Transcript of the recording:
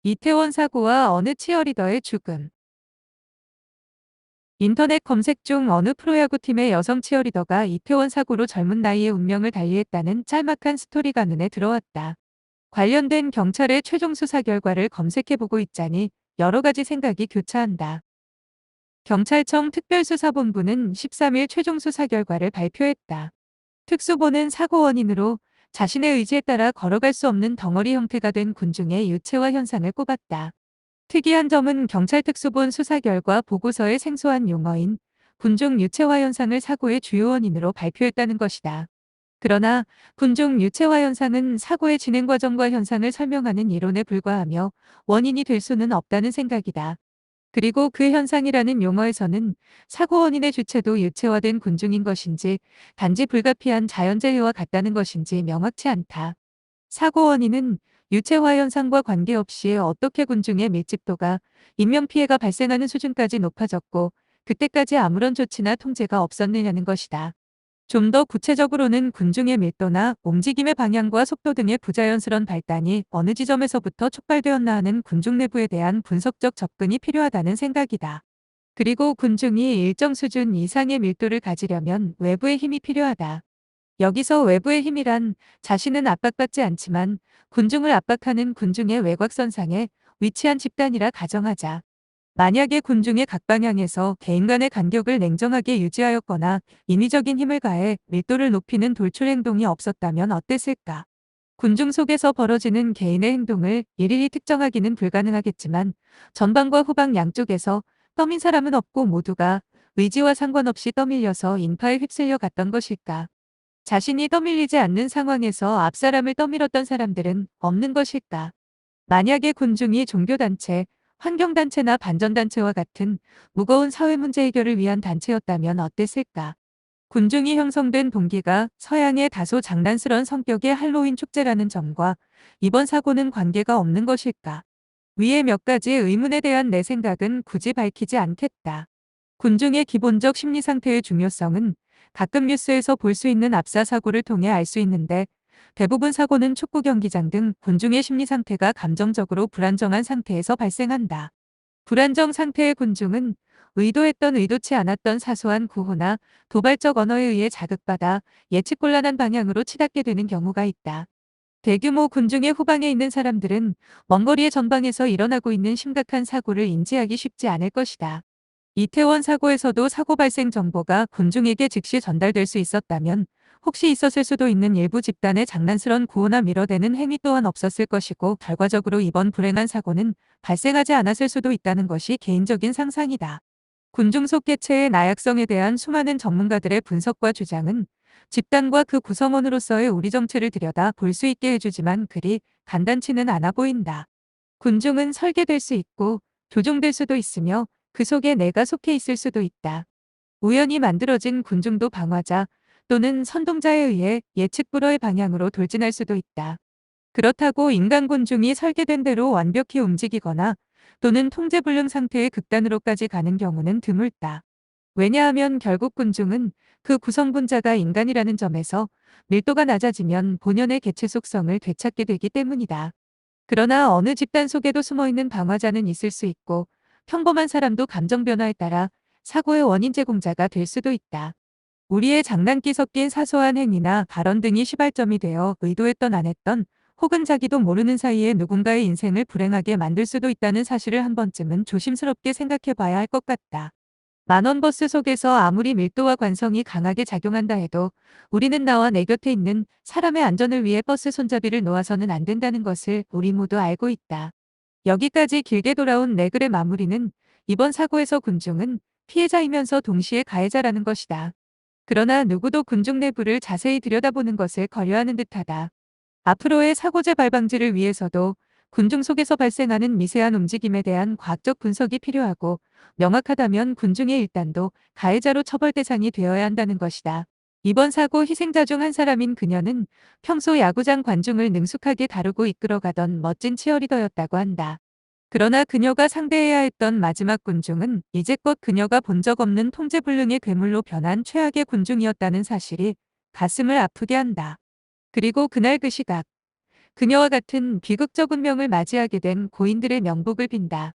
이태원 사고와 어느 치어리더의 죽음. 인터넷 검색 중 어느 프로야구팀의 여성 치어리더가 이태원 사고로 젊은 나이에 운명을 달리했다는 짤막한 스토리가 눈에 들어왔다. 관련된 경찰의 최종 수사 결과를 검색해보고 있자니 여러 가지 생각이 교차한다. 경찰청 특별수사본부는 13일 최종 수사 결과를 발표했다. 특수본은 사고 원인으로 자신의 의지에 따라 걸어갈 수 없는 덩어리 형태가 된 군중의 유체화 현상을 꼽았다. 특이한 점은 경찰 특수본 수사 결과 보고서의 생소한 용어인 군중 유체화 현상을 사고의 주요 원인으로 발표했다는 것이다. 그러나 군중 유체화 현상은 사고의 진행 과정과 현상을 설명하는 이론에 불과하며 원인이 될 수는 없다는 생각이다. 그리고 그 현상이라는 용어에서는 사고 원인의 주체도 유체화된 군중인 것인지 단지 불가피한 자연재해와 같다는 것인지 명확치 않다. 사고 원인은 유체화 현상과 관계없이 어떻게 군중의 밀집도가 인명피해가 발생하는 수준까지 높아졌고 그때까지 아무런 조치나 통제가 없었느냐는 것이다. 좀 더 구체적으로는 군중의 밀도나 움직임의 방향과 속도 등의 부자연스런 발단이 어느 지점에서부터 촉발되었나 하는 군중 내부에 대한 분석적 접근이 필요하다는 생각이다. 그리고 군중이 일정 수준 이상의 밀도를 가지려면 외부의 힘이 필요하다. 여기서 외부의 힘이란 자신은 압박받지 않지만 군중을 압박하는 군중의 외곽선상에 위치한 집단이라 가정하자. 만약에 군중의 각 방향에서 개인 간의 간격을 냉정하게 유지하였거나 인위적인 힘을 가해 밀도를 높이는 돌출 행동이 없었다면 어땠을까? 군중 속에서 벌어지는 개인의 행동을 일일이 특정하기는 불가능하겠지만 전방과 후방 양쪽에서 떠민 사람은 없고 모두가 의지와 상관없이 떠밀려서 인파에 휩쓸려 갔던 것일까? 자신이 떠밀리지 않는 상황에서 앞 사람을 떠밀었던 사람들은 없는 것일까? 만약에 군중이 종교단체, 환경단체나 반전단체와 같은 무거운 사회 문제 해결을 위한 단체였다면 어땠을까? 군중이 형성된 동기가 서양의 다소 장난스러운 성격의 할로윈 축제라는 점과 이번 사고는 관계가 없는 것일까? 위의 몇 가지 의문에 대한 내 생각은 굳이 밝히지 않겠다. 군중의 기본적 심리 상태의 중요성은 가끔 뉴스에서 볼 수 있는 압사 사고를 통해 알 수 있는데 대부분 사고는 축구 경기장 등 군중의 심리 상태가 감정적으로 불안정한 상태에서 발생한다. 불안정 상태의 군중은 의도했던 의도치 않았던 사소한 구호나 도발적 언어에 의해 자극받아 예측곤란한 방향으로 치닫게 되는 경우가 있다. 대규모 군중의 후방에 있는 사람들은 먼 거리의 전방에서 일어나고 있는 심각한 사고를 인지하기 쉽지 않을 것이다. 이태원 사고에서도 사고 발생 정보가 군중에게 즉시 전달될 수 있었다면 혹시 있었을 수도 있는 일부 집단의 장난스런 구호나 밀어대는 행위 또한 없었을 것이고 결과적으로 이번 불행한 사고는 발생하지 않았을 수도 있다는 것이 개인적인 상상이다. 군중 속 개체의 나약성에 대한 수많은 전문가들의 분석과 주장은 집단과 그 구성원으로서의 우리 정체를 들여다 볼 수 있게 해주지만 그리 간단치는 않아 보인다. 군중은 설계될 수 있고 조종될 수도 있으며 그 속에 내가 속해 있을 수도 있다. 우연히 만들어진 군중도 방화자 또는 선동자에 의해 예측 불허의 방향으로 돌진할 수도 있다. 그렇다고 인간 군중이 설계된 대로 완벽히 움직이거나 또는 통제불능 상태의 극단으로까지 가는 경우는 드물다. 왜냐하면 결국 군중은 그 구성분자가 인간이라는 점에서 밀도가 낮아지면 본연의 개체 속성을 되찾게 되기 때문이다. 그러나 어느 집단 속에도 숨어있는 방화자는 있을 수 있고 평범한 사람도 감정 변화에 따라 사고의 원인 제공자가 될 수도 있다. 우리의 장난기 섞인 사소한 행위나 발언 등이 시발점이 되어 의도했던 안 했던 혹은 자기도 모르는 사이에 누군가의 인생을 불행하게 만들 수도 있다는 사실을 한 번쯤은 조심스럽게 생각해 봐야 할 것 같다. 만원 버스 속에서 아무리 밀도와 관성이 강하게 작용한다 해도 우리는 나와 내 곁에 있는 사람의 안전을 위해 버스 손잡이를 놓아서는 안 된다는 것을 우리 모두 알고 있다. 여기까지 길게 돌아온 내 글의 마무리는 이번 사고에서 군중은 피해자이면서 동시에 가해자라는 것이다. 그러나 누구도 군중 내부를 자세히 들여다보는 것을 거려하는 듯하다. 앞으로의 사고 재발 방지를 위해서도 군중 속에서 발생하는 미세한 움직임에 대한 과학적 분석이 필요하고 명확하다면 군중의 일단도 가해자로 처벌 대상이 되어야 한다는 것이다. 이번 사고 희생자 중 한 사람인 그녀는 평소 야구장 관중을 능숙하게 다루고 이끌어가던 멋진 치어리더였다고 한다. 그러나 그녀가 상대해야 했던 마지막 군중은 이제껏 그녀가 본 적 없는 통제불능의 괴물로 변한 최악의 군중이었다는 사실이 가슴을 아프게 한다. 그리고 그날 그 시각, 그녀와 같은 비극적 운명을 맞이하게 된 고인들의 명복을 빈다.